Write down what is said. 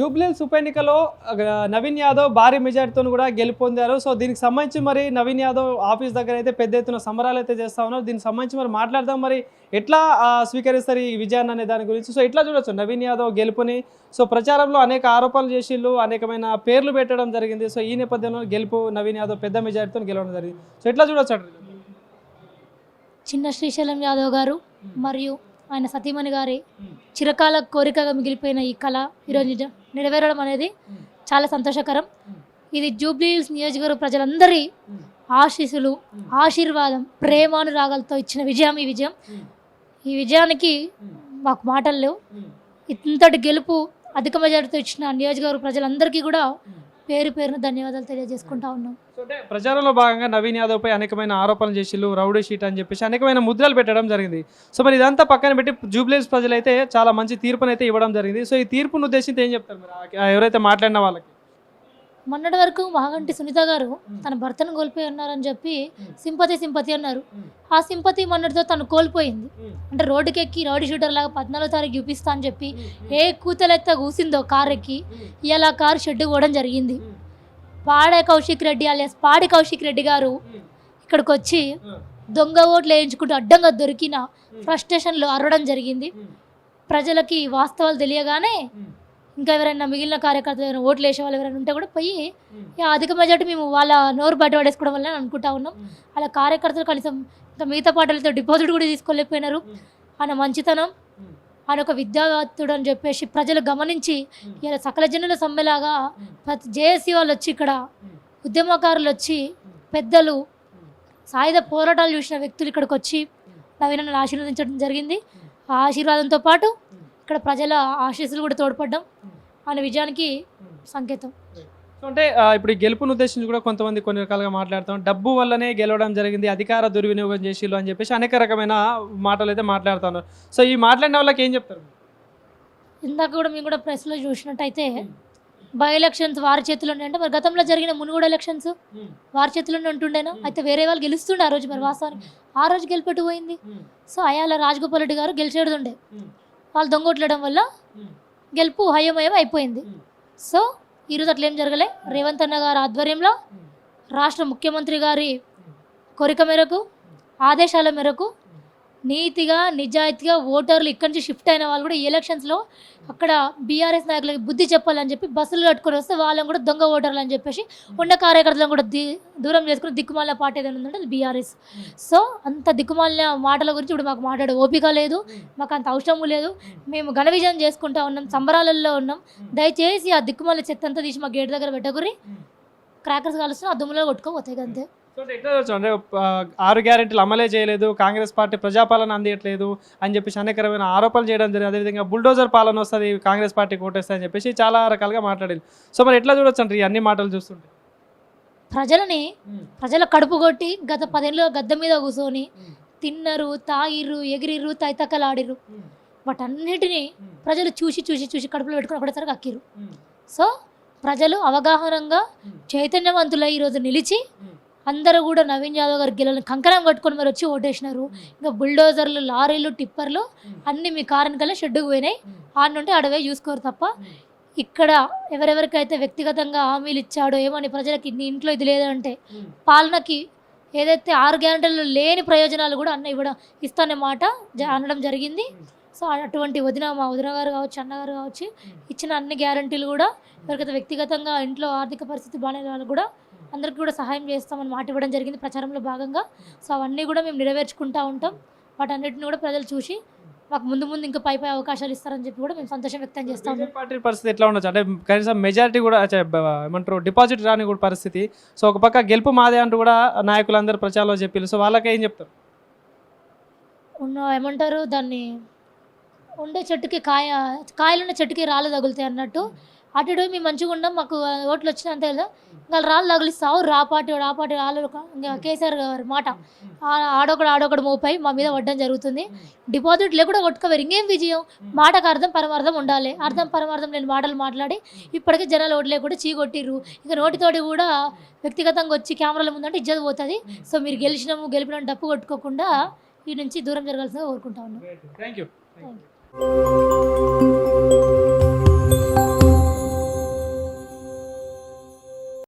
జూబ్లీహిల్స్ ఉప ఎన్నికలో నవీన్ యాదవ్ భారీ మెజార్టీతో కూడా గెలుపొందారు. సో దీనికి సంబంధించి మరి నవీన్ యాదవ్ ఆఫీస్ దగ్గర అయితే పెద్ద ఎత్తున సంబరాలు అయితే చేస్తా ఉన్నారు. దీనికి సంబంధించి మరి మాట్లాడదాం, మరి ఎట్లా స్వీకరిస్తారు ఈ విజయాన్ని అనే దాని గురించి. సో ఎట్లా చూడొచ్చు నవీన్ యాదవ్ గెలుపుని? సో ప్రచారంలో అనేక ఆరోపణలు చేసిళ్ళు, అనేకమైన పేర్లు పెట్టడం జరిగింది. సో ఈ నేపథ్యంలో గెలుపు నవీన్ యాదవ్ పెద్ద మెజార్టీతో గెలవడం జరిగింది. సో ఎట్లా చూడొచ్చు? చిన్న శ్రీశైలం యాదవ్ గారు మరియు ఆయన సతీమణి గారి చిరకాల కోరికగా మిగిలిపోయిన ఈ కళ ఈరోజు నెరవేరడం అనేది చాలా సంతోషకరం. ఇది జూబ్లీహిల్స్ నియోజకవర్గ ప్రజలందరి ఆశీస్సులు, ఆశీర్వాదం, ప్రేమానురాగాలతో ఇచ్చిన విజయం ఈ విజయం. ఈ విజయానికి మాకు మాటలు లేవు. ఇంతటి గెలుపు అధిక మెజారిటీతో ఇచ్చిన నియోజకవర్గ ప్రజలందరికీ కూడా పేరు పేరున ధన్యవాదాలు తెలియజేసుకుంటా ఉన్నాం. అంటే ప్రచారంలో భాగంగా నవీన్ యాదవ్ పై అనేకమైన ఆరోపణలు చేసిళ్ళు, రౌడీ షీట్ అని చెప్పేసి అనేకమైన ముద్రలు పెట్టడం జరిగింది. సో మరి ఇదంతా పక్కన పెట్టి జూబ్లీహిల్స్ ప్రజలైతే చాలా మంచి తీర్పునైతే ఇవ్వడం జరిగింది. సో ఈ తీర్పును ఉద్దేశించి ఏం చెప్తారు మరి ఎవరైతే మాట్లాడిన వాళ్ళకి? మొన్నటి వరకు మహాగంటి సునీత గారు తన భర్తను కోల్పోయి ఉన్నారని చెప్పి సింపతి అన్నారు. ఆ సింపతి మొన్నటితో తను కోల్పోయింది. అంటే రోడ్డుకి ఎక్కి రౌడీ షూటర్ లాగా 14వ తారీఖు చూపిస్తా అని చెప్పి ఏ కూతలెత్త కూసిందో కారు ఎక్కి ఇలా కారు షెడ్డు పోవడం జరిగింది. పాడి కౌశిక్ రెడ్డి గారు ఇక్కడికి వచ్చి దొంగ ఓట్లు వేయించుకుంటూ అడ్డంగా దొరికిన ఫ్రస్ట్రేషన్లో అరవడం జరిగింది. ప్రజలకి వాస్తవాలు తెలియగానే ఇంకా ఎవరైనా మిగిలిన కార్యకర్తలు ఎవరైనా ఓట్లు వేసే వాళ్ళు ఎవరైనా ఉంటే కూడా పోయి అధిక మెజార్టీ మేము వాళ్ళ నోరు బయట పడేసుకోవడం వల్ల అనుకుంటా ఉన్నాం. అలా కార్యకర్తలు కనీసం ఇంకా మిగతా పార్టీలతో డిపాజిట్ కూడా తీసుకోలేకపోయినారు. ఆయన మంచితనం, ఆయన ఒక విద్యావంతుడు అని చెప్పేసి ప్రజలు గమనించి ఇలా సకల జనుల సమ్మెలాగా ప్రతి జేఏసీ వాళ్ళు వచ్చి ఇక్కడ ఉద్యమకారులు వచ్చి పెద్దలు సాయుధ పోరాటాలు చూసిన వ్యక్తులు ఇక్కడికి వచ్చి నవీనను ఆశీర్వదించడం జరిగింది. ఆ ఆశీర్వాదంతో పాటు ఇక్కడ ప్రజల ఆశీస్సులు కూడా తోడ్పడ్డం ఆయన విజయానికి సంకేతం. అంటే ఇప్పుడు గెలుపును ఉద్దేశించి కూడా కొంతమంది కొన్ని రకాలుగా మాట్లాడుతాం. డబ్బు వల్లనే గెలవడం జరిగింది, అధికార దుర్వినియోగం చేసిళ్ళు అని చెప్పేసి అనేక రకమైన మాటలు అయితే మాట్లాడుతున్నారు. సో ఈ మాట్లాడిన వాళ్ళకి ఏం చెప్తారు? ఇందాక కూడా మేము కూడా ప్రెస్లో చూసినట్టయితే బై ఎలక్షన్స్ వారి చేతిలోనే, అంటే మరి గతంలో జరిగిన మునుగోడు ఎలక్షన్స్ వారి చేతిలోనే ఉంటుండేనా? అయితే వేరే వాళ్ళు గెలుస్తుండే ఆ రోజు. మరి వాస్తవానికి ఆ రోజు గెలిపెట్టు పోయింది. సో అయాల రాజగోపాల్ రెడ్డి గారు గెలిచేడుండే, వాళ్ళు దొంగొట్లడం వల్ల గెలుపు హయమయం అయిపోయింది. సో ఈరోజు అట్లేం జరగలే. రేవంత్ అన్న గారి ఆధ్వర్యంలో రాష్ట్ర ముఖ్యమంత్రి గారి కోరిక మేరకు, ఆదేశాల మేరకు నీతిగా నిజాయితీగా ఓటర్లు ఇక్కడి నుంచి షిఫ్ట్ అయిన వాళ్ళు కూడా ఈ ఎలక్షన్స్లో అక్కడ బీఆర్ఎస్ నాయకులకి బుద్ధి చెప్పాలని చెప్పి బస్సులు కట్టుకొని వస్తే వాళ్ళని కూడా దొంగ ఓటర్లు అని చెప్పేసి ఉన్న కార్యకర్తలను కూడా దూరం చేసుకుని దిక్కుమాలిన పార్టీ ఏదైనా ఉందంటే అది బీఆర్ఎస్. సో అంత దిక్కుమాలిన మాటల గురించి ఇప్పుడు మాకు మాట్లాడే ఓపిక లేదు, మాకు అంత అవసరము లేదు. మేము ఘన విజయం చేసుకుంటా ఉన్నాం, సంబరాలలో ఉన్నాం. దయచేసి ఆ దిక్కుమాలిన చెత్త అంతా తీసి మా గేట్ దగ్గర పెట్టకురి, క్రాకర్స్ కాలుస్తున్నా ఆ దుమ్ములో కొట్టుకోపోతాయి అంతే. సో ఎట్లా చూడొచ్చు? అంటే 6 గ్యారెంటీలు అమలే చేయలేదు, కాంగ్రెస్ పార్టీ ప్రజాపాలన అందియట్లేదు అని చెప్పేసి అనేకరమైన ఆరోపణలు చేయడం జరిగింది. అదేవిధంగా బుల్డోజర్ పాలన వస్తుంది, కాంగ్రెస్ పార్టీ కోటేస్తా అని చెప్పేసి చాలా రకాలుగా మాట్లాడింది. సో మరి ఎట్లా చూడొచ్చు అంటే ఈ అన్ని మాటలు చూస్తుంటే? ప్రజల కడుపు కొట్టి గత 10 ఏళ్ళు గద్దె మీద కూర్చొని తిన్నరు, తాగిర్రు, ఎగిరిర్రు, తైతక్కలాడిర్రు. వాటన్నిటినీ ప్రజలు చూసి కడుపులో పెట్టుకుని ఒకటేసరికి అక్కిర్రు. సో ప్రజలు అవగాహనంగా చైతన్యవంతులై ఈరోజు నిలిచి అందరూ కూడా నవీన్ యాదవ్ గారి గెలని కంకణం కట్టుకొని మరి వచ్చి ఓటేసినారు. ఇంకా బుల్డోజర్లు, లారీలు, టిప్పర్లు అన్నీ మీ కారణకల్లా షెడ్డుకు పోయినాయి. ఆడనుంటే అడవే చూసుకోరు తప్ప ఇక్కడ ఎవరెవరికైతే వ్యక్తిగతంగా హామీలు ఇచ్చాడో ఏమని ప్రజలకి నీ ఇంట్లో ఇది లేదంటే పాలనకి ఏదైతే 6 గ్యారెంటీలు లేని ప్రయోజనాలు కూడా అన్న ఇస్తానే మాట అనడం జరిగింది. సో అటువంటి మా వదిన గారు కావచ్చు, అన్నగారు కావచ్చు ఇచ్చిన అన్ని గ్యారెంటీలు కూడా ఎవరికైతే వ్యక్తిగతంగా ఇంట్లో ఆర్థిక పరిస్థితి బాగానే వాళ్ళు కూడా అందరికీ కూడా సహాయం చేస్తామని మాట ఇవ్వడం జరిగింది ప్రచారంలో భాగంగా. సో అవన్నీ కూడా మేము నెరవేర్చుకుంటూ ఉంటాం. వాటన్నిటిని కూడా ప్రజలు చూసి మాకు ముందు ఇంకా పై అవకాశాలు ఇస్తారని చెప్పి కూడా మేము సంతోషం వ్యక్తం చేస్తాం. పార్టీ పరిస్థితి ఎట్లా ఉండొచ్చు? అంటే కనీసం మెజారిటీ కూడా ఏమంటారు డిపాజిట్ రాని కూడా పరిస్థితి. సో ఒక పక్క గెలుపు మాదే అంటూ కూడా నాయకులందరూ ప్రచారంలో చెప్పారు. సో వాళ్ళకి ఏం చెప్తారు? ఏమంటారు దాన్ని, ఉండే చెట్టుకి కాయలున్న చెట్టుకి రాళ్ళు తగులుతాయి అన్నట్టు అటు మేము మంచిగా ఉన్నాం, మాకు ఓట్లు వచ్చినా అంతే కదా, ఇంకా రాళ్ళు తగిలిస్తావు రా పార్టీ రాళ్ళు. ఇంకా కేసీఆర్ గారి మాట ఆడొకడు మోపై మా మీద పడ్డం జరుగుతుంది. డిపాజిట్ లేకుండా కొట్టుకోవేరు, ఇంకేం విజయం? మాటకు అర్థం పరమార్థం ఉండాలి. అర్థం పరమార్థం నేను మాటలు మాట్లాడి ఇప్పటికీ జనాలు ఓట్లు లేకుండా చీకొట్టిర్రు. ఇంకా నోటితోటి కూడా వ్యక్తిగతంగా వచ్చి కెమెరాల ముందంటే ఇజ్జత్ పోతుంది. సో మీరు గెలిపిన డప్పు కొట్టుకోకుండా ఈ నుంచి దూరం జరగాల్సిందిగా కోరుకుంటా ఉన్నాం. Thank you.